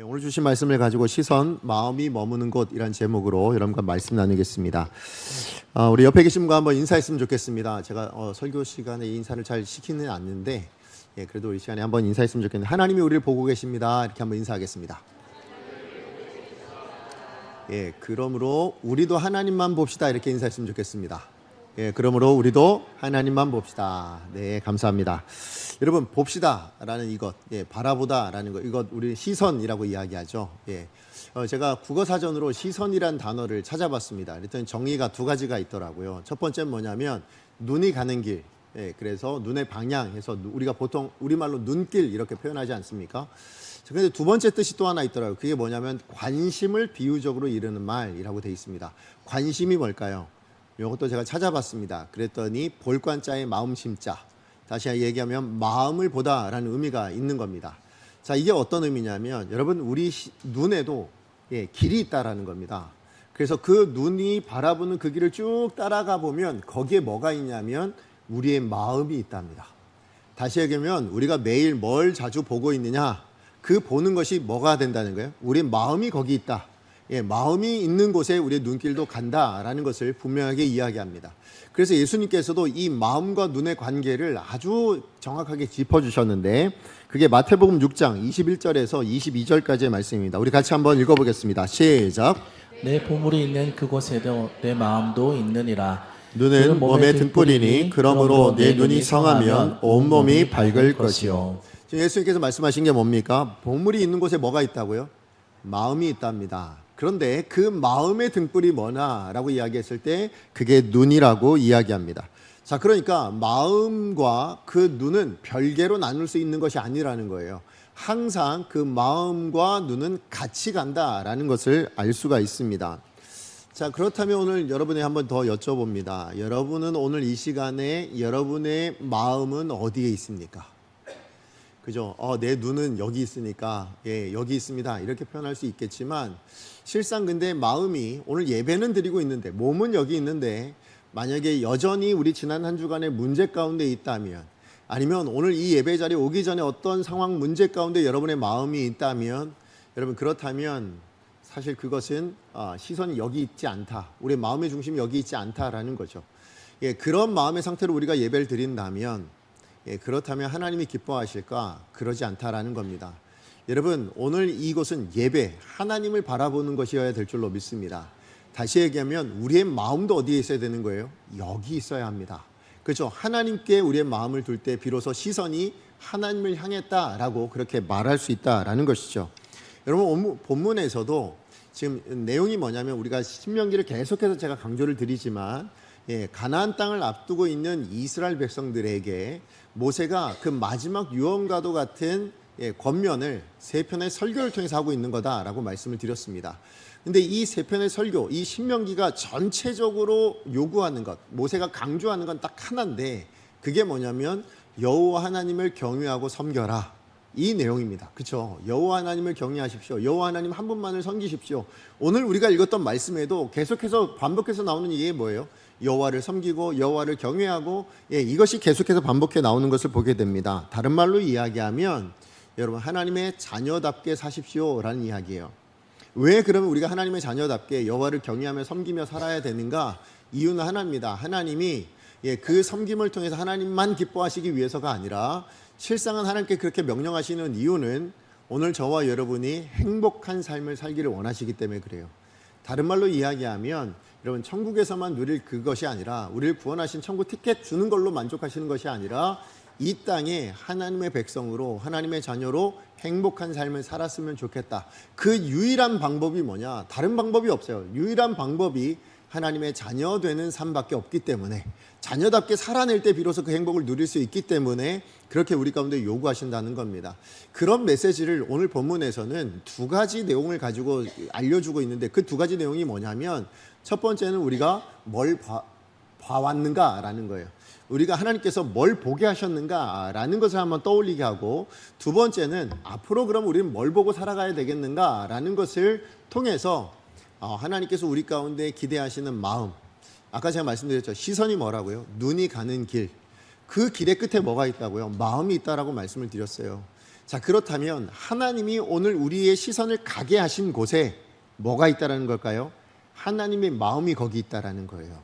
오늘 주신 말씀을 가지고 시선, 마음이 머무는 곳이란 제목으로 여러분과 말씀 나누겠습니다. 우리 옆에 계신 분과 한번 인사했으면 좋겠습니다. 제가 설교 시간에 인사를 잘 시키는 않는데 그래도 우리 시간에 한번 인사했으면 좋겠는데, 하나님이 우리를 보고 계십니다. 이렇게 한번 인사하겠습니다. 그러므로 우리도 하나님만 봅시다. 이렇게 인사했으면 좋겠습니다. 그러므로 우리도 하나님만 봅시다. 네, 감사합니다. 여러분, 봅시다라는 이것, 바라보다라는 것, 이것 우리 시선이라고 이야기하죠. 제가 국어사전으로 시선이란 단어를 찾아봤습니다. 그랬더니 정의가 두 가지가 있더라고요. 첫 번째는 뭐냐면 눈이 가는 길, 그래서 눈의 방향해서 우리가 보통 우리말로 눈길 이렇게 표현하지 않습니까? 그런데 두 번째 뜻이 또 하나 있더라고요. 그게 뭐냐면 관심을 비유적으로 이르는 말이라고 되어 있습니다. 관심이 뭘까요? 이것도 제가 찾아봤습니다. 그랬더니 볼관자의 마음 심자, 다시 얘기하면 마음을 보다라는 의미가 있는 겁니다. 자, 이게 어떤 의미냐면 여러분, 우리 눈에도 길이 있다라는 겁니다. 그래서 그 눈이 바라보는 그 길을 쭉 따라가 보면 거기에 뭐가 있냐면 우리의 마음이 있답니다. 다시 얘기하면 우리가 매일 뭘 자주 보고 있느냐, 그 보는 것이 뭐가 된다는 거예요? 우리의 마음이 거기 있다. 마음이 있는 곳에 우리의 눈길도 간다라는 것을 분명하게 이야기합니다. 그래서 예수님께서도 이 마음과 눈의 관계를 아주 정확하게 짚어주셨는데, 그게 마태복음 6장 21절에서 22절까지의 말씀입니다. 우리 같이 한번 읽어보겠습니다. 시작. 내 보물이 있는 그곳에도 내 마음도 있느니라. 눈은 몸의 등불이니 그러므로 내 눈이 성하면 온몸이 밝을 것이요. 지금 예수님께서 말씀하신 게 뭡니까? 보물이 있는 곳에 뭐가 있다고요? 마음이 있답니다. 그런데 그 마음의 등불이 뭐냐라고 이야기했을 때 그게 눈이라고 이야기합니다. 자, 그러니까 마음과 그 눈은 별개로 나눌 수 있는 것이 아니라는 거예요. 항상 그 마음과 눈은 같이 간다라는 것을 알 수가 있습니다. 자, 그렇다면 오늘 여러분에 한번 더 여쭤봅니다. 여러분은 오늘 이 시간에 여러분의 마음은 어디에 있습니까? 그죠? 내 눈은 여기 있으니까 여기 있습니다. 이렇게 표현할 수 있겠지만, 실상 근데 마음이 오늘 예배는 드리고 있는데 몸은 여기 있는데, 만약에 여전히 우리 지난 한 주간의 문제 가운데 있다면, 아니면 오늘 이 예배 자리에 오기 전에 어떤 상황 문제 가운데 여러분의 마음이 있다면, 여러분 그렇다면 사실 그것은 시선이 여기 있지 않다, 우리의 마음의 중심이 여기 있지 않다라는 거죠. 그런 마음의 상태로 우리가 예배를 드린다면, 그렇다면 하나님이 기뻐하실까? 그러지 않다라는 겁니다. 여러분, 오늘 이곳은 예배, 하나님을 바라보는 것이어야 될 줄로 믿습니다. 다시 얘기하면 우리의 마음도 어디에 있어야 되는 거예요? 여기 있어야 합니다. 그렇죠? 하나님께 우리의 마음을 둘 때 비로소 시선이 하나님을 향했다라고 그렇게 말할 수 있다라는 것이죠. 여러분, 본문에서도 지금 내용이 뭐냐면, 우리가 신명기를 계속해서 제가 강조를 드리지만, 가나안 땅을 앞두고 있는 이스라엘 백성들에게 모세가 그 마지막 유언과도 같은 권면을 세 편의 설교를 통해서 하고 있는 거다라고 말씀을 드렸습니다. 근데 이 세 편의 설교, 이 신명기가 전체적으로 요구하는 것, 모세가 강조하는 건 딱 하나인데, 그게 뭐냐면 여호와 하나님을 경외하고 섬겨라, 이 내용입니다. 그렇죠? 여호와 하나님을 경외하십시오. 여호와 하나님 한 분만을 섬기십시오. 오늘 우리가 읽었던 말씀에도 계속해서 반복해서 나오는 이게 뭐예요? 여호와를 섬기고 여호와를 경외하고, 이것이 계속해서 반복해 나오는 것을 보게 됩니다. 다른 말로 이야기하면 여러분, 하나님의 자녀답게 사십시오라는 이야기예요. 왜 그러면 우리가 하나님의 자녀답게 여호와를 경외하며 섬기며 살아야 되는가? 이유는 하나입니다. 하나님이 그 섬김을 통해서 하나님만 기뻐하시기 위해서가 아니라, 실상은 하나님께 그렇게 명령하시는 이유는 오늘 저와 여러분이 행복한 삶을 살기를 원하시기 때문에 그래요. 다른 말로 이야기하면 여러분, 천국에서만 누릴 그것이 아니라, 우리를 구원하신 천국 티켓 주는 걸로 만족하시는 것이 아니라, 이 땅에 하나님의 백성으로, 하나님의 자녀로 행복한 삶을 살았으면 좋겠다. 그 유일한 방법이 뭐냐? 다른 방법이 없어요. 유일한 방법이 하나님의 자녀 되는 삶밖에 없기 때문에, 자녀답게 살아낼 때 비로소 그 행복을 누릴 수 있기 때문에 그렇게 우리 가운데 요구하신다는 겁니다. 그런 메시지를 오늘 본문에서는 두 가지 내용을 가지고 알려주고 있는데, 그 두 가지 내용이 뭐냐면, 첫 번째는 우리가 뭘 봐왔는가라는 거예요. 우리가 하나님께서 뭘 보게 하셨는가라는 것을 한번 떠올리게 하고, 두 번째는 앞으로 그럼 우리는 뭘 보고 살아가야 되겠는가라는 것을 통해서 하나님께서 우리 가운데 기대하시는 마음, 아까 제가 말씀드렸죠. 시선이 뭐라고요? 눈이 가는 길, 그 길의 끝에 뭐가 있다고요? 마음이 있다라고 말씀을 드렸어요. 자, 그렇다면 하나님이 오늘 우리의 시선을 가게 하신 곳에 뭐가 있다라는 걸까요? 하나님의 마음이 거기 있다라는 거예요.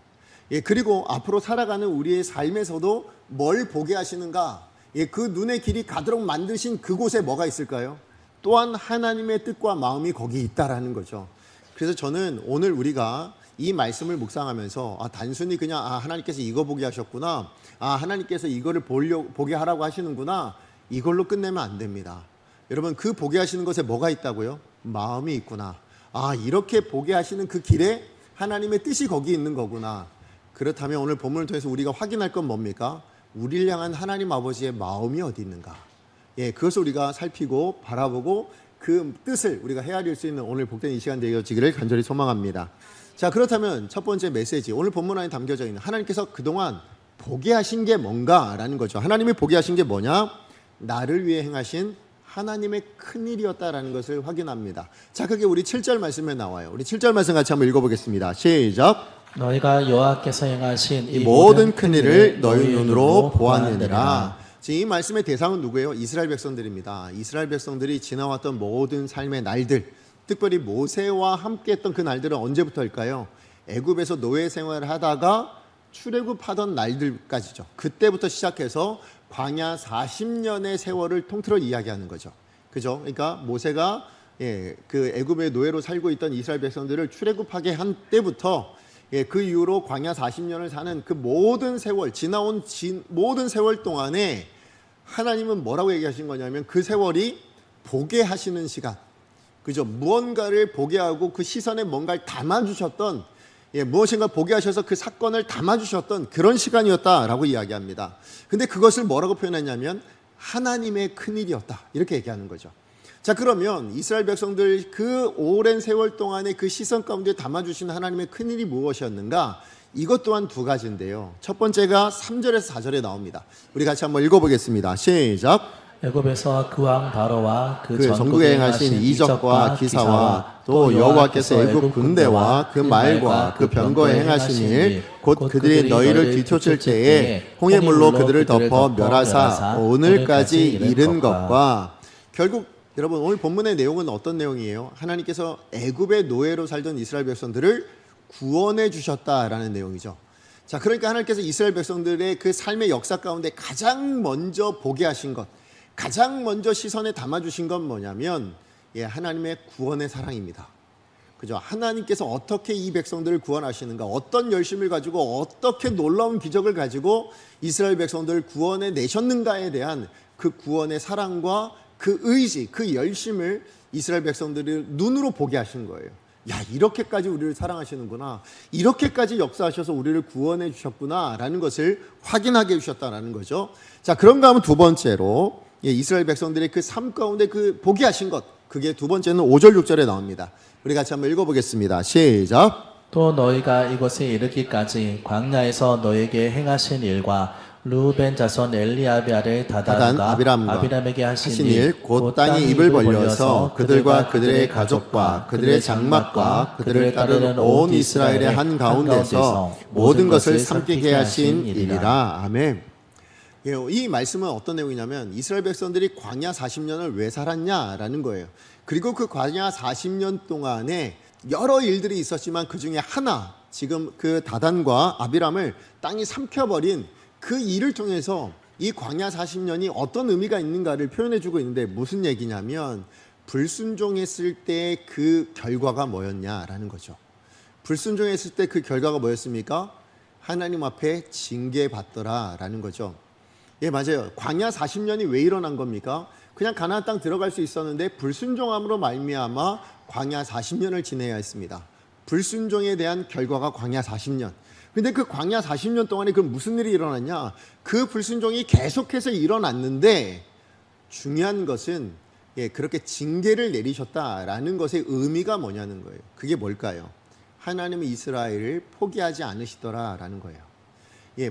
예, 그리고 앞으로 살아가는 우리의 삶에서도 뭘 보게 하시는가? 예, 그 눈의 길이 가도록 만드신 그곳에 뭐가 있을까요? 또한 하나님의 뜻과 마음이 거기 있다라는 거죠. 그래서 저는 오늘 우리가 이 말씀을 묵상하면서 단순히 그냥 하나님께서 이거 보게 하셨구나, 하나님께서 이거를 보게 하라고 하시는구나, 이걸로 끝내면 안 됩니다. 여러분, 그 보게 하시는 것에 뭐가 있다고요? 마음이 있구나. 이렇게 보게 하시는 그 길에 하나님의 뜻이 거기 있는 거구나. 그렇다면 오늘 본문을 통해서 우리가 확인할 건 뭡니까? 우리를 향한 하나님 아버지의 마음이 어디 있는가? 예, 그것을 우리가 살피고 바라보고 그 뜻을 우리가 헤아릴 수 있는 오늘 복된 이 시간 되어지기를 간절히 소망합니다. 자, 그렇다면 첫 번째 메시지, 오늘 본문 안에 담겨져 있는 하나님께서 그동안 보게 하신 게 뭔가라는 거죠. 하나님이 보게 하신 게 뭐냐? 나를 위해 행하신 하나님의 큰일이었다라는 것을 확인합니다. 자, 그게 우리 7절 말씀에 나와요. 우리 7절 말씀 같이 한번 읽어보겠습니다. 시작. 너희가 여호와께서 행하신 이 모든 큰일을 너희 눈으로 보았느니라. 이 말씀의 대상은 누구예요? 이스라엘 백성들입니다. 이스라엘 백성들이 지나왔던 모든 삶의 날들, 특별히 모세와 함께 했던 그 날들은 언제부터일까요? 애굽에서 노예 생활을 하다가 출애굽하던 날들까지죠. 그때부터 시작해서 광야 40년의 세월을 통틀어 이야기하는 거죠. 그죠? 그러니까 모세가 그 애굽의 노예로 살고 있던 이스라엘 백성들을 출애굽하게 한 때부터 그 이후로 광야 40년을 사는 그 모든 세월, 지나온 모든 세월 동안에 하나님은 뭐라고 얘기하신 거냐면 그 세월이 보게 하시는 시간, 그죠? 무언가를 보게 하고 그 시선에 뭔가를 담아주셨던, 무엇인가 보게 하셔서 그 사건을 담아주셨던 그런 시간이었다라고 이야기합니다. 근데 그것을 뭐라고 표현했냐면 하나님의 큰일이었다, 이렇게 얘기하는 거죠. 자, 그러면 이스라엘 백성들 그 오랜 세월 동안에 그 시선 가운데 담아주신 하나님의 큰일이 무엇이었는가? 이것 또한 두 가지인데요. 첫 번째가 3절에서 4절에 나옵니다. 우리 같이 한번 읽어보겠습니다. 시작. 애굽에서 그 왕 바로와 그 전국에 행하신 이적과 기사와 또 여호와께서 애굽 군대와 그 말과 그 병거에 행하신 일, 곧 그들이 너희를 뒤쫓을 때에 홍해물로 그들을 덮어 멸하사 오늘까지 이른 것과. 결국 여러분, 오늘 본문의 내용은 어떤 내용이에요? 하나님께서 애굽의 노예로 살던 이스라엘 백성들을 구원해 주셨다라는 내용이죠. 자, 그러니까 하나님께서 이스라엘 백성들의 그 삶의 역사 가운데 가장 먼저 보게 하신 것, 가장 먼저 시선에 담아주신 건 뭐냐면 하나님의 구원의 사랑입니다. 그죠? 하나님께서 어떻게 이 백성들을 구원하시는가, 어떤 열심을 가지고 어떻게 놀라운 기적을 가지고 이스라엘 백성들을 구원해 내셨는가에 대한 그 구원의 사랑과 그 의지, 그 열심을 이스라엘 백성들을 눈으로 보게 하신 거예요. 야, 이렇게까지 우리를 사랑하시는구나, 이렇게까지 역사하셔서 우리를 구원해 주셨구나 라는 것을 확인하게 해주셨다라는 거죠. 자, 그런가 하면 두 번째로 이스라엘 백성들의 그 삶 가운데 그 보게 하신 것, 그게 두 번째는 5절 6절에 나옵니다. 우리 같이 한번 읽어보겠습니다. 시작. 또 너희가 이곳에 이르기까지 광야에서 너에게 행하신 일과 루벤 자손 엘리압의 아들 다단과 아비람에게 하신 일, 곧 땅이 입을 벌려서 그들과 그들의 가족과 그들의 장막과 그들을 따르는 온 이스라엘의 한 가운데서 모든 것을 삼키게 하신 일이라. 아멘. 이 말씀은 어떤 내용이냐면 이스라엘 백성들이 광야 40년을 왜 살았냐라는 거예요. 그리고 그 광야 40년 동안에 여러 일들이 있었지만 그 중에 하나, 지금 그 다단과 아비람을 땅이 삼켜버린 그 일을 통해서 이 광야 40년이 어떤 의미가 있는가를 표현해주고 있는데, 무슨 얘기냐면 불순종했을 때 그 결과가 뭐였냐라는 거죠. 불순종했을 때 그 결과가 뭐였습니까? 하나님 앞에 징계받더라라는 거죠. 예, 맞아요. 광야 40년이 왜 일어난 겁니까? 그냥 가나안 땅 들어갈 수 있었는데 불순종함으로 말미암아 광야 40년을 지내야 했습니다. 불순종에 대한 결과가 광야 40년. 근데 그 광야 40년 동안에 그 무슨 일이 일어났냐? 그 불순종이 계속해서 일어났는데 중요한 것은 그렇게 징계를 내리셨다라는 것의 의미가 뭐냐는 거예요. 그게 뭘까요? 하나님은 이스라엘을 포기하지 않으시더라라는 거예요.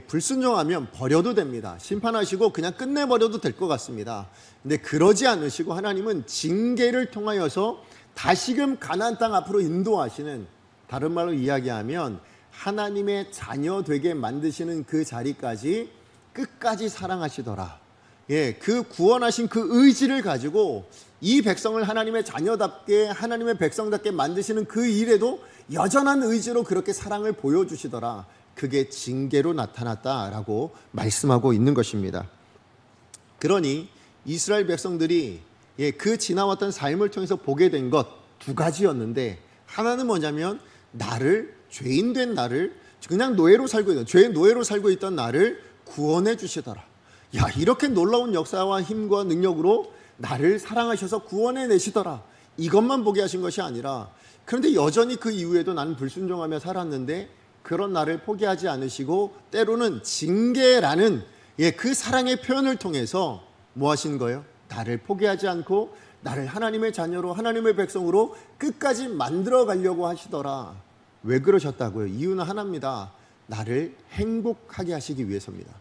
불순종하면 버려도 됩니다. 심판하시고 그냥 끝내버려도 될 것 같습니다. 근데 그러지 않으시고 하나님은 징계를 통하여서 다시금 가나안 땅 앞으로 인도하시는, 다른 말로 이야기하면 하나님의 자녀 되게 만드시는 그 자리까지 끝까지 사랑하시더라. 그 구원하신 그 의지를 가지고 이 백성을 하나님의 자녀답게 하나님의 백성답게 만드시는 그 일에도 여전한 의지로 그렇게 사랑을 보여주시더라. 그게 징계로 나타났다라고 말씀하고 있는 것입니다. 그러니 이스라엘 백성들이 그 지나왔던 삶을 통해서 보게 된 것 두 가지였는데, 하나는 뭐냐면 죄인 된 나를, 그냥 죄의 노예로 살고 있던 나를 구원해 주시더라. 야, 이렇게 놀라운 역사와 힘과 능력으로 나를 사랑하셔서 구원해 내시더라. 이것만 보게 하신 것이 아니라, 그런데 여전히 그 이후에도 나는 불순종하며 살았는데 그런 나를 포기하지 않으시고 때로는 징계라는 그 사랑의 표현을 통해서 뭐 하신 거예요? 나를 포기하지 않고 나를 하나님의 자녀로 하나님의 백성으로 끝까지 만들어 가려고 하시더라. 왜 그러셨다고요? 이유는 하나입니다. 나를 행복하게 하시기 위해서입니다.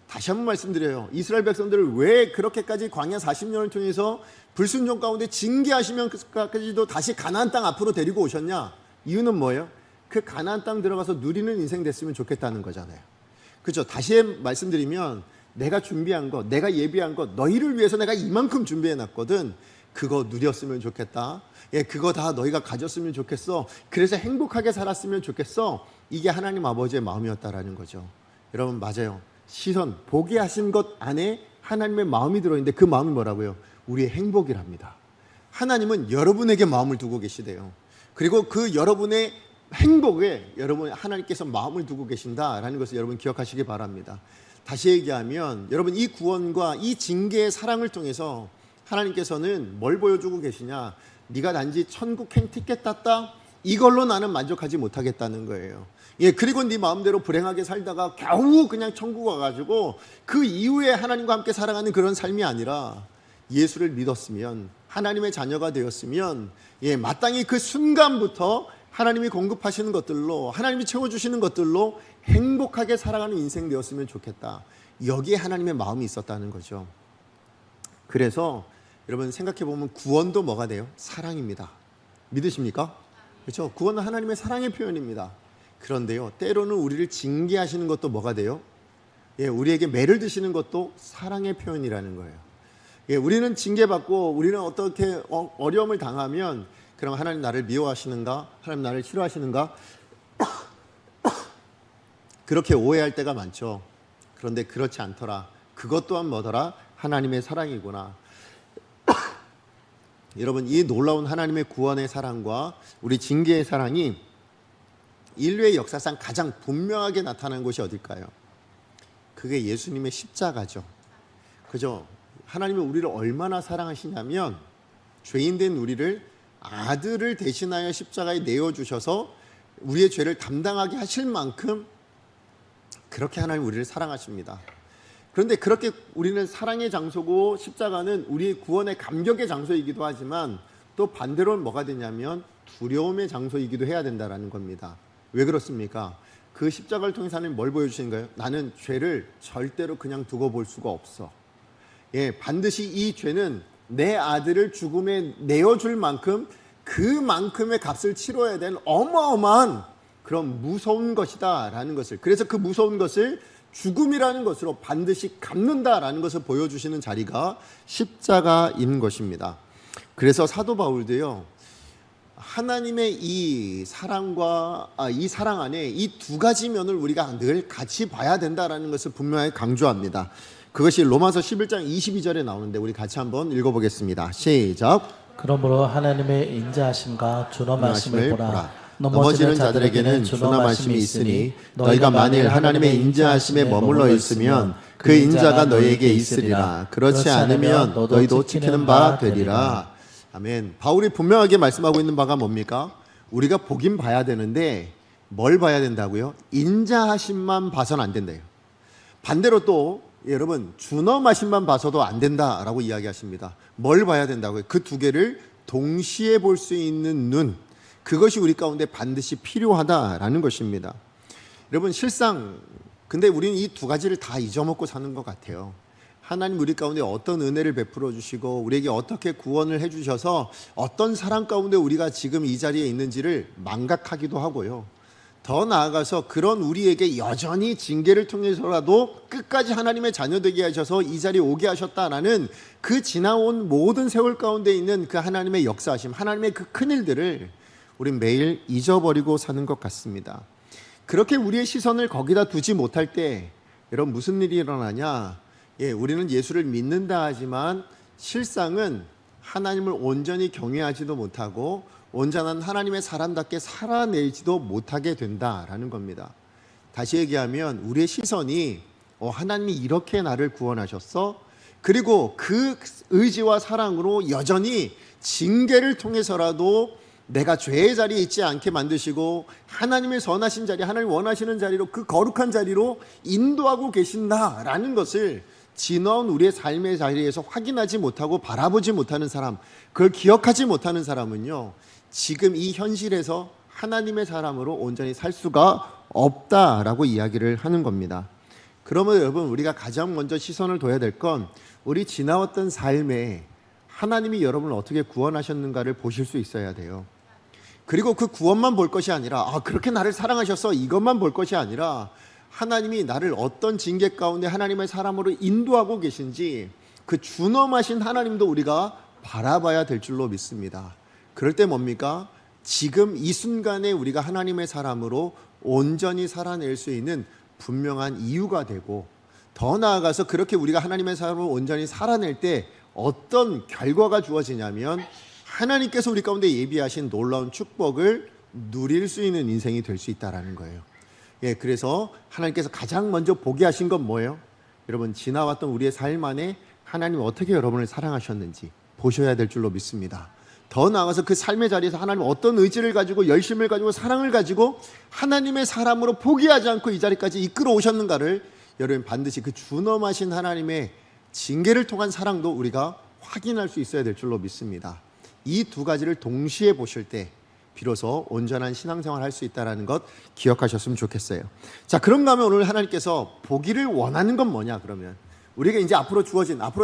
다시 한번 말씀드려요. 이스라엘 백성들을 왜 그렇게까지 광야 40년을 통해서 불순종 가운데 징계하시면서까지도 다시 가나안 땅 앞으로 데리고 오셨냐? 이유는 뭐예요? 그 가나안 땅 들어가서 누리는 인생 됐으면 좋겠다는 거잖아요. 그렇죠? 다시 말씀드리면 내가 준비한 것, 내가 예비한 것, 너희를 위해서 내가 이만큼 준비해 놨거든. 그거 누렸으면 좋겠다. 그거 다 너희가 가졌으면 좋겠어. 그래서 행복하게 살았으면 좋겠어. 이게 하나님 아버지의 마음이었다라는 거죠. 여러분, 맞아요. 시선, 보게 하신 것 안에 하나님의 마음이 들어있는데 그 마음이 뭐라고요? 우리의 행복이랍니다. 하나님은 여러분에게 마음을 두고 계시대요. 그리고 그 여러분의 행복에 하나님께서 마음을 두고 계신다라는 것을 여러분 기억하시기 바랍니다. 다시 얘기하면 여러분, 이 구원과 이 징계의 사랑을 통해서 하나님께서는 뭘 보여주고 계시냐? 네가 단지 천국행 티켓 땄다? 이걸로 나는 만족하지 못하겠다는 거예요. 그리고 네 마음대로 불행하게 살다가 겨우 그냥 천국 와가지고 그 이후에 하나님과 함께 살아가는 그런 삶이 아니라, 예수를 믿었으면, 하나님의 자녀가 되었으면 마땅히 그 순간부터 하나님이 공급하시는 것들로, 하나님이 채워주시는 것들로 행복하게 살아가는 인생 되었으면 좋겠다. 여기에 하나님의 마음이 있었다는 거죠. 그래서 여러분 생각해보면 구원도 뭐가 돼요? 사랑입니다. 믿으십니까? 그렇죠? 구원은 하나님의 사랑의 표현입니다. 그런데요, 때로는 우리를 징계하시는 것도 뭐가 돼요? 우리에게 매를 드시는 것도 사랑의 표현이라는 거예요. 우리는 징계받고 우리는 어떻게 어려움을 당하면, 그럼 하나님 나를 미워하시는가? 하나님 나를 싫어하시는가? 그렇게 오해할 때가 많죠. 그런데 그렇지 않더라. 그것 또한 뭐더라? 하나님의 사랑이구나. 여러분, 이 놀라운 하나님의 구원의 사랑과 우리 징계의 사랑이 인류의 역사상 가장 분명하게 나타난 곳이 어딜까요? 그게 예수님의 십자가죠. 그죠? 하나님이 우리를 얼마나 사랑하시냐면, 죄인된 우리를 아들을 대신하여 십자가에 내어주셔서 우리의 죄를 담당하게 하실 만큼 그렇게 하나님 우리를 사랑하십니다. 그런데 그렇게 우리는 사랑의 장소고, 십자가는 우리의 구원의 감격의 장소이기도 하지만, 또 반대로는 뭐가 되냐면 두려움의 장소이기도 해야 된다는 겁니다. 왜 그렇습니까? 그 십자가를 통해서 하나님 뭘 보여주시는 거예요? 나는 죄를 절대로 그냥 두고 볼 수가 없어. 반드시 이 죄는 내 아들을 죽음에 내어줄 만큼, 그만큼의 값을 치러야 될 어마어마한 그런 무서운 것이다 라는 것을, 그래서 그 무서운 것을 죽음이라는 것으로 반드시 갚는다라는 것을 보여주시는 자리가 십자가인 것입니다. 그래서 사도 바울도요, 하나님의 이 사랑과 이 사랑 안에 이 두 가지 면을 우리가 늘 같이 봐야 된다라는 것을 분명히 강조합니다. 그것이 로마서 11장 22절에 나오는데 우리 같이 한번 읽어보겠습니다. 시작. 그러므로 하나님의 인자하심과 준엄 하심을 보라. 넘어지는 자들에게는 준엄 하심이 있으니 너희가 만일 하나님의 인자하심에 머물러 있으면 그 인자가 너희에게 있으리라. 그렇지 않으면 너희도 지키는 바 되리라. 아멘. 바울이 분명하게 말씀하고 있는 바가 뭡니까? 우리가 보긴 봐야 되는데 뭘 봐야 된다고요? 인자하심만 봐서는 안 된대요. 반대로 또 여러분, 준엄하심만 봐서도 안 된다라고 이야기하십니다. 뭘 봐야 된다고요? 그 두 개를 동시에 볼 수 있는 눈, 그것이 우리 가운데 반드시 필요하다라는 것입니다. 여러분, 실상 근데 우리는 이 두 가지를 다 잊어먹고 사는 것 같아요. 하나님 우리 가운데 어떤 은혜를 베풀어 주시고 우리에게 어떻게 구원을 해주셔서 어떤 사랑 가운데 우리가 지금 이 자리에 있는지를 망각하기도 하고요. 더 나아가서 그런 우리에게 여전히 징계를 통해서라도 끝까지 하나님의 자녀 되게 하셔서 이 자리에 오게 하셨다라는 그 지나온 모든 세월 가운데 있는 그 하나님의 역사하심, 하나님의 그 큰일들을 우린 매일 잊어버리고 사는 것 같습니다. 그렇게 우리의 시선을 거기다 두지 못할 때 여러분 무슨 일이 일어나냐? 우리는 예수를 믿는다 하지만 실상은 하나님을 온전히 경외하지도 못하고 온전한 하나님의 사람답게 살아내지도 못하게 된다라는 겁니다. 다시 얘기하면 우리의 시선이 하나님이 이렇게 나를 구원하셨어? 그리고 그 의지와 사랑으로 여전히 징계를 통해서라도 내가 죄의 자리에 있지 않게 만드시고 하나님의 선하신 자리, 하나님 원하시는 자리로, 그 거룩한 자리로 인도하고 계신다라는 것을 지나온 우리의 삶의 자리에서 확인하지 못하고 바라보지 못하는 사람, 그걸 기억하지 못하는 사람은요, 지금 이 현실에서 하나님의 사람으로 온전히 살 수가 없다라고 이야기를 하는 겁니다. 그러면 여러분, 우리가 가장 먼저 시선을 둬야 될 건 우리 지나왔던 삶에 하나님이 여러분을 어떻게 구원하셨는가를 보실 수 있어야 돼요. 그리고 그 구원만 볼 것이 아니라 그렇게 나를 사랑하셔서 이것만 볼 것이 아니라 하나님이 나를 어떤 징계 가운데 하나님의 사람으로 인도하고 계신지 그 준엄하신 하나님도 우리가 바라봐야 될 줄로 믿습니다. 그럴 때 뭡니까? 지금 이 순간에 우리가 하나님의 사람으로 온전히 살아낼 수 있는 분명한 이유가 되고, 더 나아가서 그렇게 우리가 하나님의 사람으로 온전히 살아낼 때 어떤 결과가 주어지냐면 하나님께서 우리 가운데 예비하신 놀라운 축복을 누릴 수 있는 인생이 될 수 있다는 거예요. 그래서 하나님께서 가장 먼저 보게 하신 건 뭐예요? 여러분, 지나왔던 우리의 삶 안에 하나님이 어떻게 여러분을 사랑하셨는지 보셔야 될 줄로 믿습니다. 더 나아가서 그 삶의 자리에서 하나님 어떤 의지를 가지고 열심을 가지고 사랑을 가지고 하나님의 사람으로 포기하지 않고 이 자리까지 이끌어 오셨는가를 여러분 반드시 그 준엄하신 하나님의 징계를 통한 사랑도 우리가 확인할 수 있어야 될 줄로 믿습니다. 이 두 가지를 동시에 보실 때 비로소 온전한 신앙생활을 할 수 있다는 것 기억하셨으면 좋겠어요. 자, 그런가 하면 오늘 하나님께서 보기를 원하는 건 뭐냐? 그러면 우리가 이제 앞으로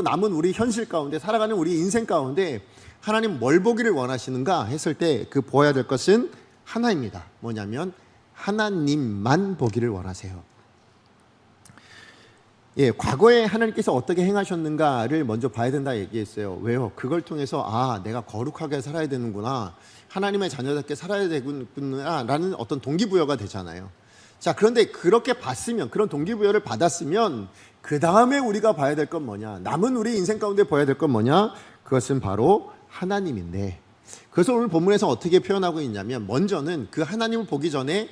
남은 우리 현실 가운데 살아가는 우리 인생 가운데 하나님 뭘 보기를 원하시는가 했을 때 그 보아야 될 것은 하나입니다. 뭐냐면 하나님만 보기를 원하세요. 과거에 하나님께서 어떻게 행하셨는가를 먼저 봐야 된다 얘기했어요. 왜요? 그걸 통해서 내가 거룩하게 살아야 되는구나, 하나님의 자녀답게 살아야 되구나 라는 어떤 동기부여가 되잖아요. 자, 그런데 그렇게 봤으면, 그런 동기부여를 받았으면 그 다음에 우리가 봐야 될 건 뭐냐? 남은 우리 인생 가운데 봐야 될 건 뭐냐? 그것은 바로 하나님인데, 그래서 오늘 본문에서 어떻게 표현하고 있냐면 먼저는 그 하나님을 보기 전에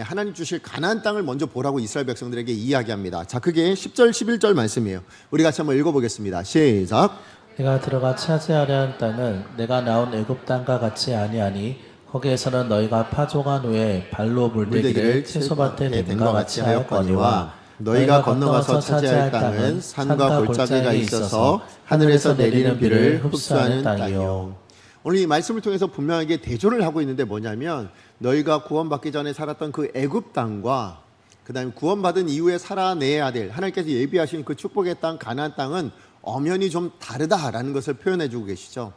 하나님 주실 가나안 땅을 먼저 보라고 이스라엘 백성들에게 이야기합니다. 자, 그게 10절 11절 말씀이에요. 우리 같이 한번 읽어보겠습니다. 시작. 내가 들어가 차지하려 한 땅은 내가 나온 애굽 땅과 같이 아니하니 거기에서는 너희가 파종한 후에 발로 물대기를 채소밭에 낸 것 같이 하였거니와 너희가 건너가서 차지할 땅은 산과 골짜기가 있어서 하늘에서 내리는 비를 흡수하는 땅이요. 오늘 이 말씀을 통해서 분명하게 대조를 하고 있는데 뭐냐면 너희가 구원받기 전에 살았던 그 애굽 땅과 그 다음에 구원받은 이후에 살아내야 될 하나님께서 예비하신 그 축복의 땅 가나안 땅은 엄연히 좀 다르다라는 것을 표현해 주고 계시죠.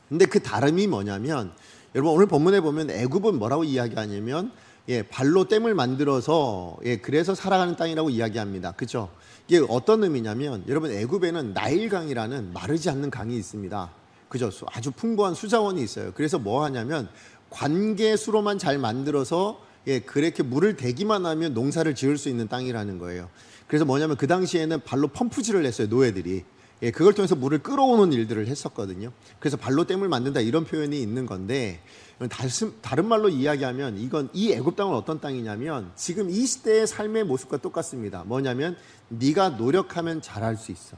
근데 그 다름이 뭐냐면 여러분 오늘 본문에 보면 애굽은 뭐라고 이야기하냐면 발로 댐을 만들어서 그래서 살아가는 땅이라고 이야기합니다. 그렇죠? 이게 어떤 의미냐면 여러분 애굽에는 나일강이라는 마르지 않는 강이 있습니다. 그죠? 아주 풍부한 수자원이 있어요. 그래서 뭐 하냐면 관계수로만 잘 만들어서 그렇게 물을 대기만 하면 농사를 지을 수 있는 땅이라는 거예요. 그래서 뭐냐면 그 당시에는 발로 펌프질을 했어요, 노예들이. 그걸 통해서 물을 끌어오는 일들을 했었거든요. 그래서 발로 댐을 만든다 이런 표현이 있는 건데 다른 말로 이야기하면 이 애굽 땅은 어떤 땅이냐면 지금 이 시대의 삶의 모습과 똑같습니다. 뭐냐면 네가 노력하면 잘할 수 있어.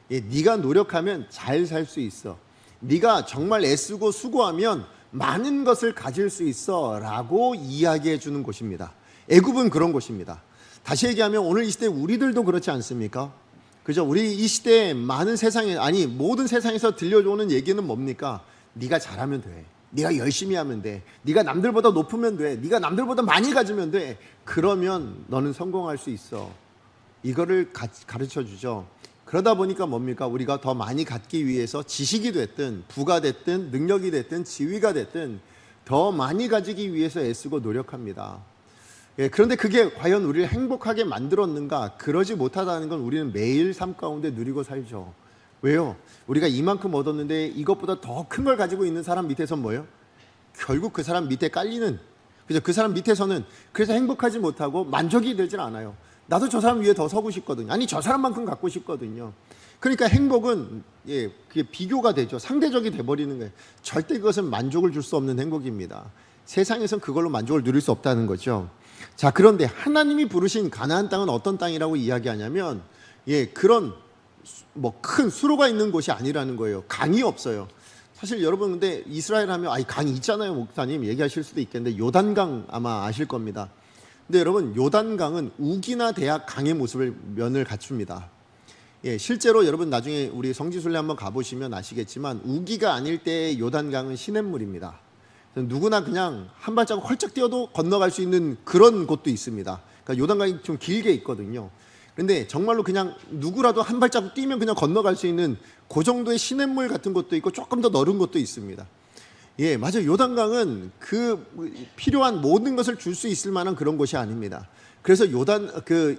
네가 노력하면 잘 살 수 있어. 네가 정말 애쓰고 수고하면 많은 것을 가질 수 있어 라고 이야기해 주는 곳입니다. 애굽은 그런 곳입니다. 다시 얘기하면 오늘 이 시대 우리들도 그렇지 않습니까? 그죠? 우리 이 시대에 모든 세상에서 들려오는 얘기는 뭡니까? 네가 잘하면 돼. 네가 열심히 하면 돼. 네가 남들보다 높으면 돼. 네가 남들보다 많이 가지면 돼. 그러면 너는 성공할 수 있어. 이거를 가르쳐 주죠. 그러다 보니까 뭡니까? 우리가 더 많이 갖기 위해서 지식이 됐든 부가 됐든 능력이 됐든 지위가 됐든 더 많이 가지기 위해서 애쓰고 노력합니다. 예, 그런데 그게 과연 우리를 행복하게 만들었는가? 그러지 못하다는 건 우리는 매일 삶 가운데 누리고 살죠. 왜요? 우리가 이만큼 얻었는데 이것보다 더 큰 걸 가지고 있는 사람 밑에선 뭐예요? 결국 그 사람 밑에 깔리는, 그죠? 그 사람 밑에서는 그래서 행복하지 못하고 만족이 되질 않아요. 나도 저 사람 위에 더 서고 싶거든요. 아니, 저 사람만큼 갖고 싶거든요. 그러니까 행복은 그게 비교가 되죠. 상대적이 돼버리는 거예요. 절대 그것은 만족을 줄 수 없는 행복입니다. 세상에선 그걸로 만족을 누릴 수 없다는 거죠. 자, 그런데 하나님이 부르신 가나안 땅은 어떤 땅이라고 이야기하냐면, 그런 큰 수로가 있는 곳이 아니라는 거예요. 강이 없어요. 사실 여러분, 근데 이스라엘 하면 강이 있잖아요, 목사님 얘기하실 수도 있겠는데, 요단강 아마 아실 겁니다. 근데 여러분, 요단강은 우기나 대학 강의 면을 갖춥니다. 실제로 여러분 나중에 우리 성지순례 한번 가보시면 아시겠지만, 우기가 아닐 때 요단강은 시냇물입니다. 누구나 그냥 한 발자국 헐쩍 뛰어도 건너갈 수 있는 그런 곳도 있습니다. 그러니까 요단강이 좀 길게 있거든요. 그런데 정말로 그냥 누구라도 한 발자국 뛰면 그냥 건너갈 수 있는 그 정도의 시냇물 같은 곳도 있고 조금 더 넓은 곳도 있습니다. 맞아요. 요단강은 그 필요한 모든 것을 줄 수 있을 만한 그런 곳이 아닙니다. 그래서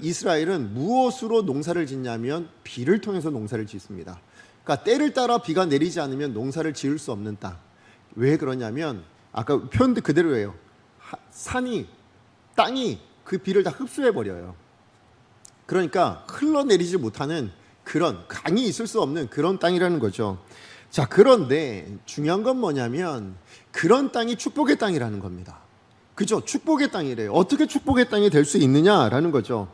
이스라엘은 무엇으로 농사를 짓냐면 비를 통해서 농사를 짓습니다. 그러니까 때를 따라 비가 내리지 않으면 농사를 지을 수 없는 땅. 왜 그러냐면 아까 표현도 그대로예요. 땅이 그 비를 다 흡수해 버려요. 그러니까 흘러내리지 못하는 그런 강이 있을 수 없는 그런 땅이라는 거죠. 자, 그런데 중요한 건 뭐냐면 그런 땅이 축복의 땅이라는 겁니다. 그죠? 축복의 땅이래요. 어떻게 축복의 땅이 될 수 있느냐라는 거죠.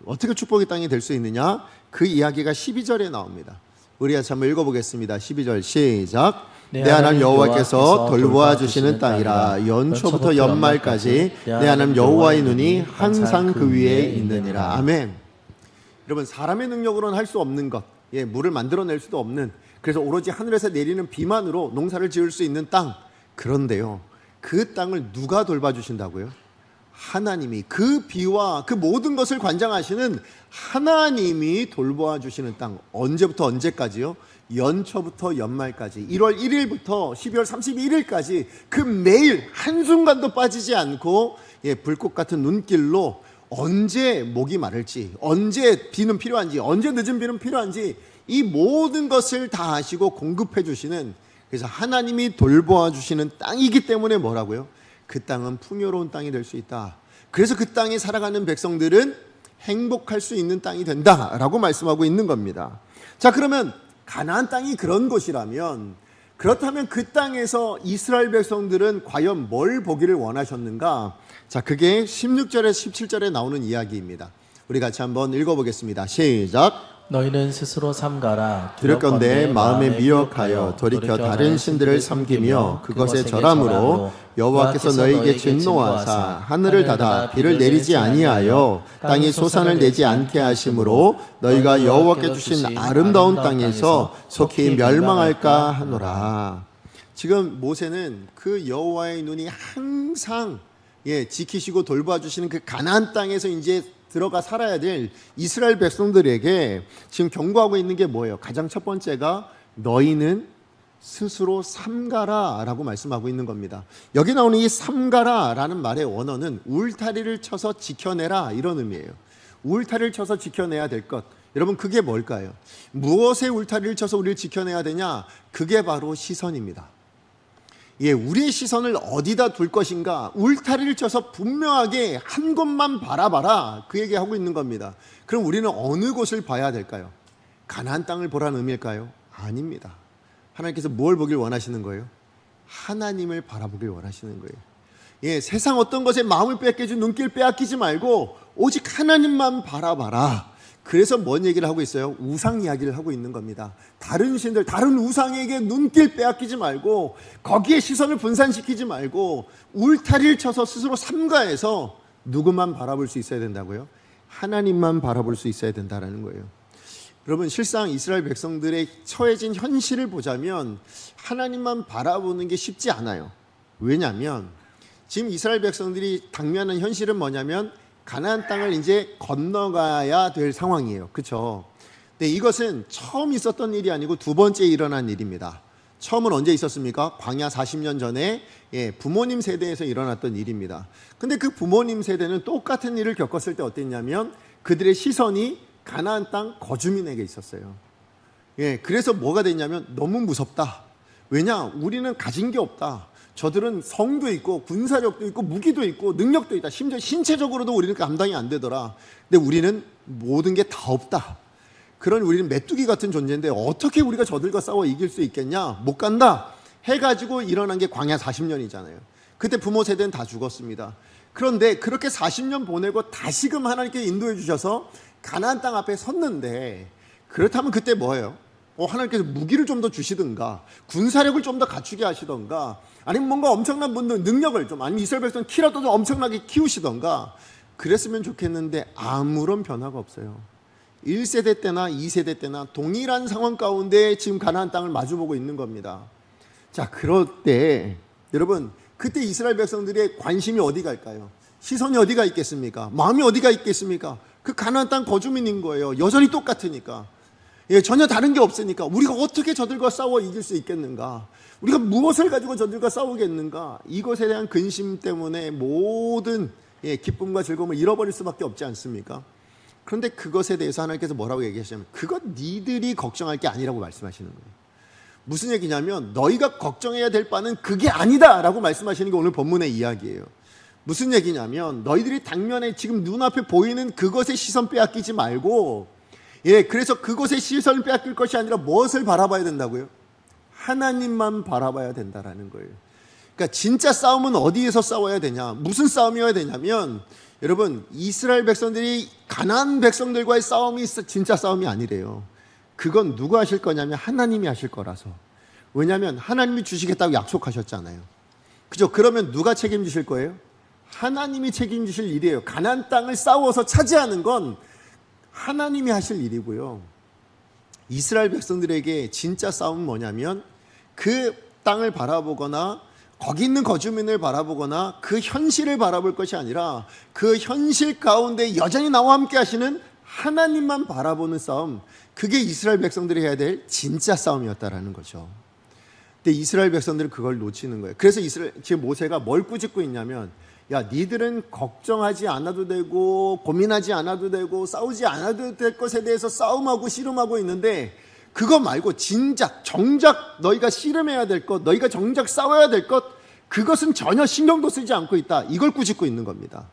어떻게 축복의 땅이 될 수 있느냐? 그 이야기가 12절에 나옵니다. 우리 같이 한번 읽어보겠습니다. 12절 시작. 내 하나님 여호와께서 돌보아 주시는 땅이라 연초부터 연말까지 내 하나님 여호와의 눈이 항상 그 위에 있느니라. 아멘. 여러분, 사람의 능력으로는 할 수 없는 것, 물을 만들어낼 수도 없는, 그래서 오로지 하늘에서 내리는 비만으로 농사를 지을 수 있는 땅. 그런데요, 그 땅을 누가 돌봐주신다고요? 하나님이, 그 비와 그 모든 것을 관장하시는 하나님이 돌보아 주시는 땅. 언제부터 언제까지요? 연초부터 연말까지, 1월 1일부터 12월 31일까지 그 매일 한순간도 빠지지 않고 불꽃 같은 눈길로 언제 목이 마를지, 언제 비는 필요한지, 언제 늦은 비는 필요한지 이 모든 것을 다 아시고 공급해 주시는, 그래서 하나님이 돌보아 주시는 땅이기 때문에 뭐라고요? 그 땅은 풍요로운 땅이 될 수 있다. 그래서 그 땅에 살아가는 백성들은 행복할 수 있는 땅이 된다라고 말씀하고 있는 겁니다. 자, 그러면 가나안 땅이 그런 곳이라면, 그렇다면 그 땅에서 이스라엘 백성들은 과연 뭘 보기를 원하셨는가? 자, 그게 16절에서 17절에 나오는 이야기입니다. 우리 같이 한번 읽어보겠습니다. 시작. 너희는 스스로 삼가라. 두렵건대 마음에 미혹하여 돌이켜 다른 신들을 섬기며 그것에 절함으로 여호와께서 너희에게 진노하사 하늘을 닫아 비를 내리지 아니하여 땅이 소산을 내지 않게 하심으로 너희가 여호와께 주신 아름다운 땅에서 속히 멸망할까 하노라. 지금 모세는 그 여호와의 눈이 항상 지키시고 돌봐주시는 그 가나안 땅에서 이제 들어가 살아야 될 이스라엘 백성들에게 지금 경고하고 있는 게 뭐예요? 가장 첫 번째가 너희는 스스로 삼가라 라고 말씀하고 있는 겁니다. 여기 나오는 이 삼가라 라는 말의 원어는 울타리를 쳐서 지켜내라 이런 의미예요. 울타리를 쳐서 지켜내야 될 것, 여러분 그게 뭘까요? 무엇에 울타리를 쳐서 우리를 지켜내야 되냐? 그게 바로 시선입니다. 우리의 시선을 어디다 둘 것인가? 울타리를 쳐서 분명하게 한 곳만 바라봐라, 그 얘기하고 있는 겁니다. 그럼 우리는 어느 곳을 봐야 될까요? 가나안 땅을 보라는 의미일까요? 아닙니다. 하나님께서 뭘 보길 원하시는 거예요? 하나님을 바라보길 원하시는 거예요. 세상 어떤 것에 마음을 뺏기지, 눈길 빼앗기지 말고 오직 하나님만 바라봐라. 그래서 뭔 얘기를 하고 있어요? 우상 이야기를 하고 있는 겁니다. 다른 신들, 다른 우상에게 눈길 빼앗기지 말고 거기에 시선을 분산시키지 말고 울타리를 쳐서 스스로 삼가해서 누구만 바라볼 수 있어야 된다고요? 하나님만 바라볼 수 있어야 된다는 거예요. 여러분, 실상 이스라엘 백성들의 처해진 현실을 보자면 하나님만 바라보는 게 쉽지 않아요. 왜냐하면 지금 이스라엘 백성들이 당면한 현실은 뭐냐면 가나안 땅을 이제 건너가야 될 상황이에요. 그렇죠? 근데 이것은 처음 있었던 일이 아니고 두 번째 일어난 일입니다. 처음은 언제 있었습니까? 광야 40년 전에 부모님 세대에서 일어났던 일입니다. 근데 그 부모님 세대는 똑같은 일을 겪었을 때 어땠냐면 그들의 시선이 가나안 땅 거주민에게 있었어요. 그래서 뭐가 됐냐면 너무 무섭다. 왜냐? 우리는 가진 게 없다. 저들은 성도 있고 군사력도 있고 무기도 있고 능력도 있다. 심지어 신체적으로도 우리는 감당이 안 되더라. 근데 우리는 모든 게 다 없다. 그런 우리는 메뚜기 같은 존재인데 어떻게 우리가 저들과 싸워 이길 수 있겠냐? 못 간다 해가지고 일어난 게 광야 40년이잖아요. 그때 부모 세대는 다 죽었습니다. 그런데 그렇게 40년 보내고 다시금 하나님께 인도해 주셔서 가나안 땅 앞에 섰는데, 그렇다면 그때 뭐예요? 하나님께서 무기를 좀 더 주시든가 군사력을 좀 더 갖추게 하시던가 아니면 뭔가 엄청난 능력을 좀, 아니면 이스라엘 백성 키라도 좀 엄청나게 키우시던가 그랬으면 좋겠는데 아무런 변화가 없어요. 1세대 때나 2세대 때나 동일한 상황 가운데 지금 가나안 땅을 마주보고 있는 겁니다. 자, 그럴 때 여러분, 그때 이스라엘 백성들의 관심이 어디 갈까요? 시선이 어디가 있겠습니까? 마음이 어디가 있겠습니까? 그 가나안 땅 거주민인 거예요. 여전히 똑같으니까. 전혀 다른 게 없으니까 우리가 어떻게 저들과 싸워 이길 수 있겠는가? 우리가 무엇을 가지고 저들과 싸우겠는가? 이것에 대한 근심 때문에 모든 기쁨과 즐거움을 잃어버릴 수밖에 없지 않습니까? 그런데 그것에 대해서 하나님께서 뭐라고 얘기하시냐면 그것 니들이 걱정할 게 아니라고 말씀하시는 거예요. 무슨 얘기냐면 너희가 걱정해야 될 바는 그게 아니다 라고 말씀하시는 게 오늘 본문의 이야기예요. 무슨 얘기냐면 너희들이 당면에 지금 눈앞에 보이는 그것에 시선 빼앗기지 말고, 그래서 그것에 시선을 빼앗길 것이 아니라 무엇을 바라봐야 된다고요? 하나님만 바라봐야 된다라는 거예요. 그러니까 진짜 싸움은 어디에서 싸워야 되냐? 무슨 싸움이어야 되냐면 여러분, 이스라엘 백성들이 가나안 백성들과의 싸움이 진짜 싸움이 아니래요. 그건 누가 하실 거냐면 하나님이 하실 거라서. 왜냐하면 하나님이 주시겠다고 약속하셨잖아요. 그죠? 그러면 누가 책임지실 거예요? 하나님이 책임지실 일이에요. 가나안 땅을 싸워서 차지하는 건 하나님이 하실 일이고요. 이스라엘 백성들에게 진짜 싸움은 뭐냐면 그 땅을 바라보거나 거기 있는 거주민을 바라보거나 그 현실을 바라볼 것이 아니라 그 현실 가운데 여전히 나와 함께 하시는 하나님만 바라보는 싸움, 그게 이스라엘 백성들이 해야 될 진짜 싸움이었다라는 거죠. 근데 이스라엘 백성들은 그걸 놓치는 거예요. 그래서 지금 모세가 뭘 꾸짖고 있냐면, 야, 니들은 걱정하지 않아도 되고 고민하지 않아도 되고 싸우지 않아도 될 것에 대해서 싸움하고 씨름하고 있는데 그거 말고 정작 너희가 씨름해야 될 것, 너희가 정작 싸워야 될 것, 그것은 전혀 신경도 쓰지 않고 있다. 이걸 꾸짖고 있는 겁니다.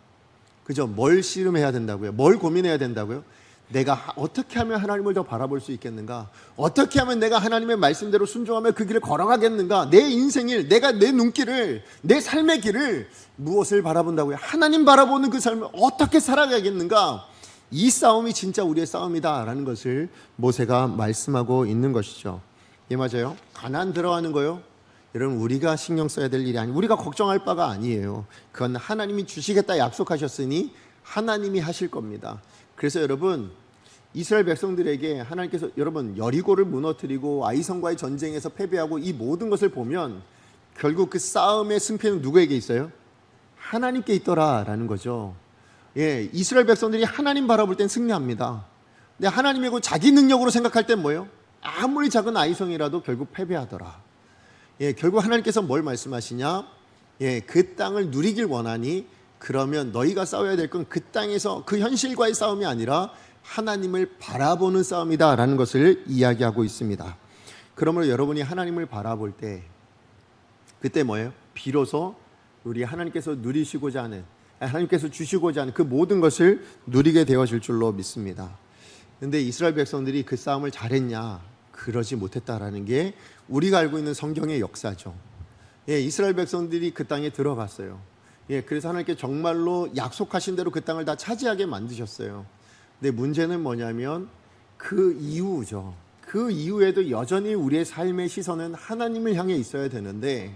그죠? 뭘 씨름해야 된다고요? 뭘 고민해야 된다고요? 내가 어떻게 하면 하나님을 더 바라볼 수 있겠는가? 어떻게 하면 내가 하나님의 말씀대로 순종하며 그 길을 걸어가겠는가? 내 인생을, 내가 내 눈길을, 내 삶의 길을 무엇을 바라본다고요? 하나님 바라보는 그 삶을 어떻게 살아가겠는가? 이 싸움이 진짜 우리의 싸움이다라는 것을 모세가 말씀하고 있는 것이죠. 예, 맞아요. 가나안 들어가는 거요, 여러분, 우리가 신경 써야 될 일이 아니에요. 우리가 걱정할 바가 아니에요. 그건 하나님이 주시겠다 약속하셨으니 하나님이 하실 겁니다. 그래서 여러분, 이스라엘 백성들에게 하나님께서 여러분 여리고를 무너뜨리고 아이성과의 전쟁에서 패배하고 이 모든 것을 보면 결국 그 싸움의 승패는 누구에게 있어요? 하나님께 있더라라는 거죠. 이스라엘 백성들이 하나님 바라볼 땐 승리합니다. 근데 하나님이고 자기 능력으로 생각할 땐 뭐예요? 아무리 작은 아이성이라도 결국 패배하더라. 결국 하나님께서 뭘 말씀하시냐? 그 땅을 누리길 원하니 그러면 너희가 싸워야 될 건 그 땅에서 그 현실과의 싸움이 아니라 하나님을 바라보는 싸움이다 라는 것을 이야기하고 있습니다. 그러므로 여러분이 하나님을 바라볼 때 그때 뭐예요? 비로소 우리 하나님께서 누리시고자 하는, 하나님께서 주시고자 하는 그 모든 것을 누리게 되어질 줄로 믿습니다. 그런데 이스라엘 백성들이 그 싸움을 잘했냐? 그러지 못했다라는 게 우리가 알고 있는 성경의 역사죠. 이스라엘 백성들이 그 땅에 들어갔어요. 그래서 하나님께 정말로 약속하신 대로 그 땅을 다 차지하게 만드셨어요. 근데 문제는 뭐냐면 그 이후죠. 그 이후에도 여전히 우리의 삶의 시선은 하나님을 향해 있어야 되는데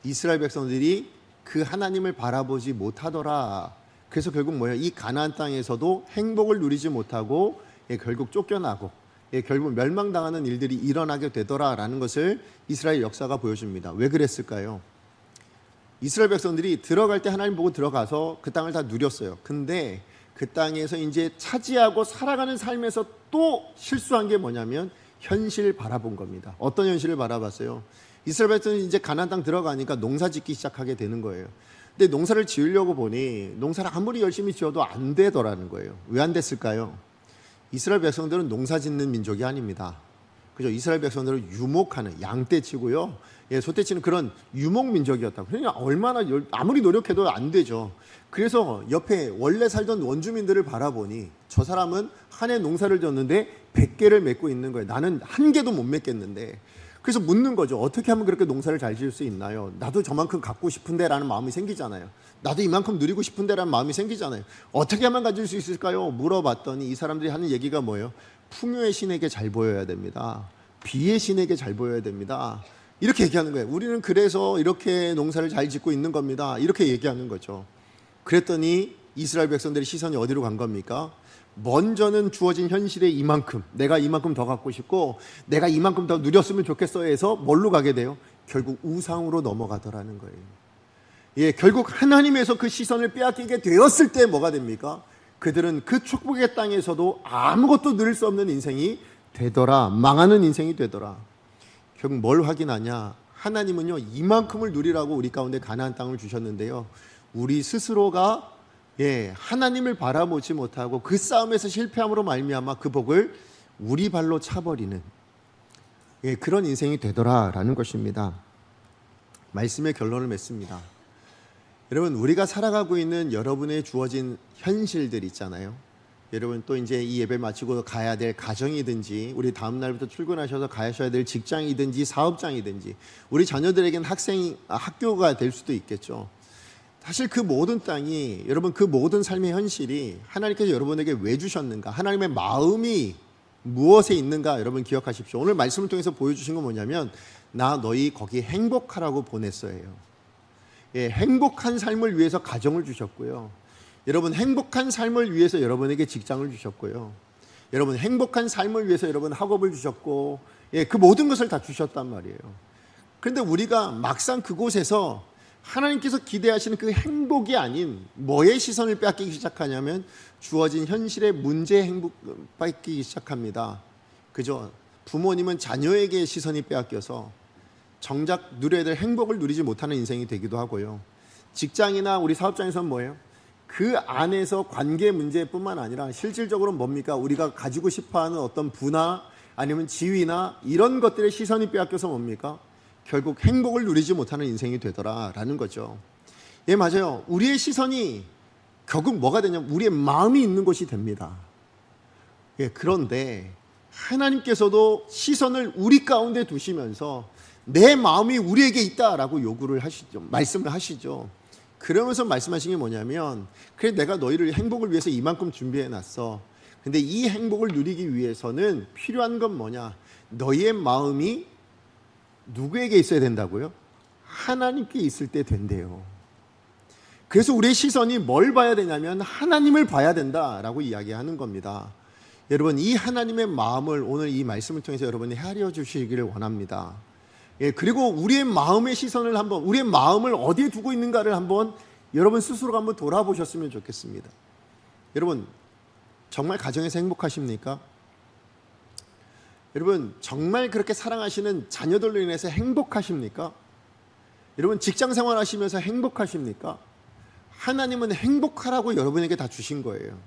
이스라엘 백성들이 그 하나님을 바라보지 못하더라. 그래서 결국 뭐예요? 이 가나안 땅에서도 행복을 누리지 못하고 결국 쫓겨나고 결국 멸망당하는 일들이 일어나게 되더라라는 것을 이스라엘 역사가 보여줍니다. 왜 그랬을까요? 이스라엘 백성들이 들어갈 때 하나님 보고 들어가서 그 땅을 다 누렸어요. 근데 그 땅에서 이제 차지하고 살아가는 삶에서 또 실수한 게 뭐냐면 현실 바라본 겁니다. 어떤 현실을 바라봤어요? 이스라엘 백성이 이제 가나안 땅 들어가니까 농사 짓기 시작하게 되는 거예요. 근데 농사를 지으려고 보니 농사를 아무리 열심히 지어도 안 되더라는 거예요. 왜 안 됐을까요? 이스라엘 백성들은 농사 짓는 민족이 아닙니다. 그죠? 이스라엘 백성들은 유목하는, 양떼 치고요, 소떼 치는 그런 유목 민족이었다고. 그러니까 얼마나 아무리 노력해도 안 되죠. 그래서 옆에 원래 살던 원주민들을 바라보니 저 사람은 한 해 농사를 졌는데 100개를 맺고 있는 거예요. 나는 한 개도 못 맺겠는데. 그래서 묻는 거죠. 어떻게 하면 그렇게 농사를 잘 지을 수 있나요? 나도 저만큼 갖고 싶은데 라는 마음이 생기잖아요. 나도 이만큼 누리고 싶은데 라는 마음이 생기잖아요. 어떻게 하면 가질 수 있을까요? 물어봤더니 이 사람들이 하는 얘기가 뭐예요? 풍요의 신에게 잘 보여야 됩니다. 비의 신에게 잘 보여야 됩니다. 이렇게 얘기하는 거예요. 우리는 그래서 이렇게 농사를 잘 짓고 있는 겁니다. 이렇게 얘기하는 거죠. 그랬더니 이스라엘 백성들의 시선이 어디로 간 겁니까? 먼저는 주어진 현실에 이만큼, 내가 이만큼 더 갖고 싶고 내가 이만큼 더 누렸으면 좋겠어 해서 뭘로 가게 돼요? 결국 우상으로 넘어가더라는 거예요. 예, 결국 하나님에서 그 시선을 빼앗기게 되었을 때 뭐가 됩니까? 그들은 그 축복의 땅에서도 아무것도 누릴 수 없는 인생이 되더라. 망하는 인생이 되더라. 결국 뭘 확인하냐? 하나님은요, 이만큼을 누리라고 우리 가운데 가나안 땅을 주셨는데요, 우리 스스로가 하나님을 바라보지 못하고 그 싸움에서 실패함으로 말미암아 그 복을 우리 발로 차버리는 그런 인생이 되더라라는 것입니다. 말씀의 결론을 맺습니다. 여러분, 우리가 살아가고 있는 여러분의 주어진 현실들 있잖아요. 여러분, 또 이제 이 예배 마치고 가야 될 가정이든지, 우리 다음 날부터 출근하셔서 가셔야 될 직장이든지 사업장이든지, 우리 자녀들에게는 학교가 될 수도 있겠죠. 사실 그 모든 땅이, 여러분, 그 모든 삶의 현실이 하나님께서 여러분에게 왜 주셨는가, 하나님의 마음이 무엇에 있는가, 여러분 기억하십시오. 오늘 말씀을 통해서 보여주신 건 뭐냐면, 나 너희 거기 행복하라고 보냈어요. 행복한 삶을 위해서 가정을 주셨고요, 여러분 행복한 삶을 위해서 여러분에게 직장을 주셨고요, 여러분 행복한 삶을 위해서 여러분 학업을 주셨고, 그 모든 것을 다 주셨단 말이에요. 그런데 우리가 막상 그곳에서 하나님께서 기대하시는 그 행복이 아닌 뭐의 시선을 빼앗기기 시작하냐면 주어진 현실의 문제의 행복 뺏기기 시작합니다. 그죠? 부모님은 자녀에게 시선이 빼앗겨서 정작 누려야 될 행복을 누리지 못하는 인생이 되기도 하고요, 직장이나 우리 사업장에서는 뭐예요? 그 안에서 관계 문제뿐만 아니라 실질적으로 뭡니까? 우리가 가지고 싶어하는 어떤 부나 아니면 지위나 이런 것들의 시선이 빼앗겨서 뭡니까? 결국 행복을 누리지 못하는 인생이 되더라라는 거죠. 예, 맞아요. 우리의 시선이 결국 뭐가 되냐면 우리의 마음이 있는 곳이 됩니다. 그런데 하나님께서도 시선을 우리 가운데 두시면서 내 마음이 우리에게 있다라고 요구를 하시죠. 말씀을 하시죠. 그러면서 말씀하신 게 뭐냐면, 그래 내가 너희를 행복을 위해서 이만큼 준비해 놨어. 근데 이 행복을 누리기 위해서는 필요한 건 뭐냐? 너희의 마음이 누구에게 있어야 된다고요? 하나님께 있을 때 된대요. 그래서 우리의 시선이 뭘 봐야 되냐면 하나님을 봐야 된다라고 이야기하는 겁니다. 여러분, 이 하나님의 마음을 오늘 이 말씀을 통해서 여러분이 헤아려 주시기를 원합니다. 그리고 우리의 마음의 시선을 한번, 우리의 마음을 어디에 두고 있는가를 한번 여러분 스스로가 한번 돌아보셨으면 좋겠습니다. 여러분, 정말 가정에서 행복하십니까? 여러분, 정말 그렇게 사랑하시는 자녀들로 인해서 행복하십니까? 여러분, 직장 생활 하시면서 행복하십니까? 하나님은 행복하라고 여러분에게 다 주신 거예요.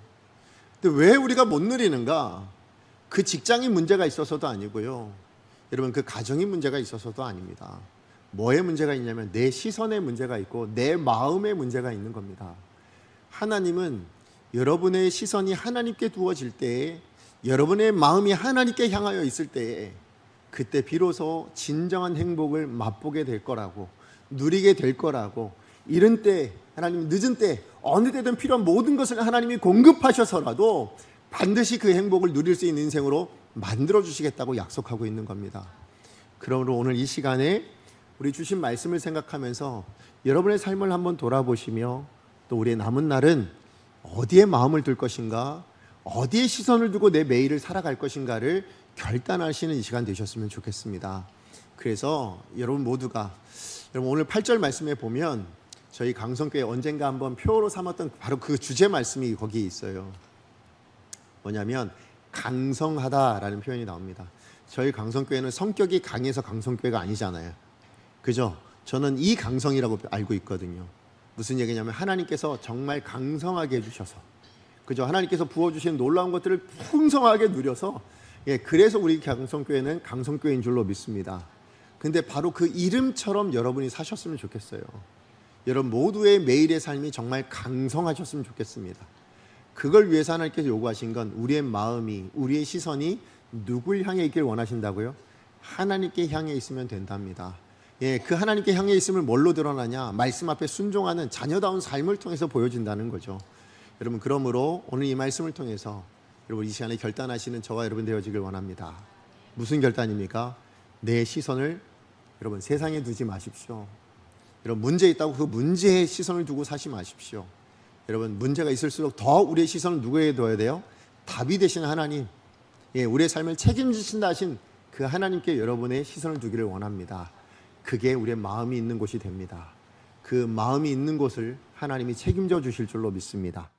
근데 왜 우리가 못 누리는가? 그 직장이 문제가 있어서도 아니고요, 여러분 그 가정이 문제가 있어서도 아닙니다. 뭐의 문제가 있냐면 내 시선의 문제가 있고 내 마음의 문제가 있는 겁니다. 하나님은 여러분의 시선이 하나님께 두어질 때에, 여러분의 마음이 하나님께 향하여 있을 때에, 그때 비로소 진정한 행복을 맛보게 될 거라고, 누리게 될 거라고, 이른 때, 하나님 늦은 때, 어느 때든 필요한 모든 것을 하나님이 공급하셔서라도 반드시 그 행복을 누릴 수 있는 인생으로 만들어 주시겠다고 약속하고 있는 겁니다. 그러므로 오늘 이 시간에 우리 주신 말씀을 생각하면서 여러분의 삶을 한번 돌아보시며, 또 우리의 남은 날은 어디에 마음을 둘 것인가, 어디에 시선을 두고 내 매일을 살아갈 것인가를 결단하시는 이 시간 되셨으면 좋겠습니다. 그래서 여러분 모두가, 여러분 오늘 8절 말씀에 보면 저희 강성교회 언젠가 한번 표로 삼았던 바로 그 주제 말씀이 거기에 있어요. 뭐냐면 강성하다라는 표현이 나옵니다. 저희 강성교회는 성격이 강해서 강성교회가 아니잖아요. 그죠? 저는 이 강성이라고 알고 있거든요. 무슨 얘기냐면 하나님께서 정말 강성하게 해주셔서, 그죠? 하나님께서 부어주신 놀라운 것들을 풍성하게 누려서, 그래서 우리 강성교회는 강성교회인 줄로 믿습니다. 근데 바로 그 이름처럼 여러분이 사셨으면 좋겠어요. 여러분 모두의 매일의 삶이 정말 강성하셨으면 좋겠습니다. 그걸 위해서 하나님께서 요구하신 건 우리의 마음이, 우리의 시선이 누굴 향해 있길 원하신다고요? 하나님께 향해 있으면 된답니다. 그 하나님께 향해 있음을 뭘로 드러나냐? 말씀 앞에 순종하는 자녀다운 삶을 통해서 보여진다는 거죠. 여러분, 그러므로 오늘 이 말씀을 통해서 여러분 이 시간에 결단하시는 저와 여러분 되어지길 원합니다. 무슨 결단입니까? 내 시선을 여러분 세상에 두지 마십시오. 여러분 문제 있다고 그 문제에 시선을 두고 사지 마십시오. 여러분 문제가 있을수록 더 우리의 시선을 누구에게 둬야 돼요? 답이 되신 하나님, 우리의 삶을 책임지신다 하신 그 하나님께 여러분의 시선을 두기를 원합니다. 그게 우리의 마음이 있는 곳이 됩니다. 그 마음이 있는 곳을 하나님이 책임져 주실 줄로 믿습니다.